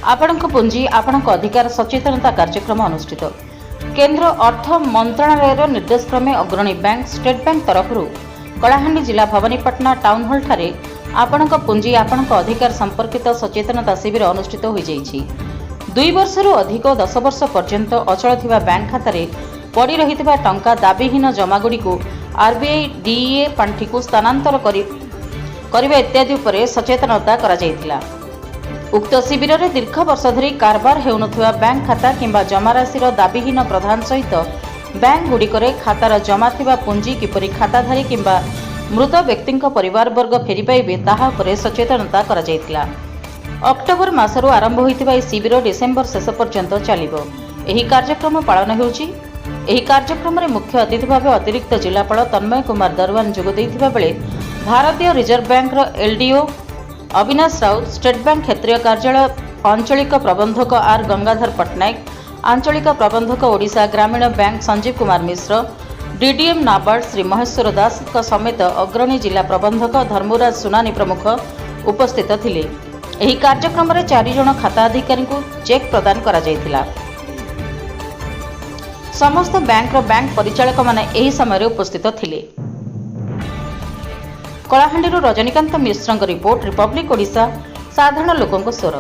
आपणक पुंजी आपणक अधिकार सचेतनता कार्यक्रम अनुष्ठित। केंद्र अर्थ मंत्रालय निर्देशक्रमे अग्रणी बैंक स्टेट बैंक तरफ कलाहांडी जिला भवानीपाटना टाउन हॉल ठारे आपणक पुंजी आपणक अधिकार संपर्कित सचेतनता शिविर अनुष्ठित हो जाइछि। 2 वर्षरू अधिक 10 वर्ष पर्यंत अचल थिबा बैंक खातारे पड़ी रहिथिबा टंका दाबीहीन जमागुड़ी को आरबीआई डीईए पांठी को स्थानांतर करिबा इत्यादि उपरे सचेतनता करा जायतिला। उक्त शिविर में दीर्घ वर्ष धरी कारबार हेउनथिबा बैंक खाता किंबा जमाराशि दाबीहीन प्रधान सहित बैंक गुड़िकरे खातार जमा थिबा पुंजी किपरि खाताधारी किंबा मृत व्यक्ति परिवार वर्ग फेरी पाइबे ताहा उपरे सचेतनता करा जायतिला। अक्टोबर मासरू आरंभ होइतिबा ए शिविर डिसेम्बर शेष पर्यंत चलिबो। एही कार्यक्रम पालन हेउछि। एही कार्यक्रम रे मुख्य अतिथि भाव अतिरिक्त जिलापाल तन्मय कुमार दरवान जोग दैथिबा बेले भारतीय रिजर्व बैंक रो LDO Avinash Raut, State Bank क्षेत्रीय कार्यालय आंचलिक प्रबंधक आर गंगाधर पट्टनायक, आंचलिक प्रबंधक ओडिशा ग्रामीण बैंक संजीव कुमार मिश्र, डीडीएम नाबार्ड श्री महेश्वर दास समेत अग्रणी जिला प्रबंधक धर्मराज सुनानी प्रमुख उपस्थित थिले। एही कार्यक्रम रे 4 जण खाता अधिकारी को चेक प्रदान करा जायतिला। समस्त बैंक परिचालक माने एही समय रे उपस्थित थिले। कलाहांडी रजनीकांत मिश्र रिपोर्ट, रिपब्लिक ओडिशा, साधारण लोकंक स्वर।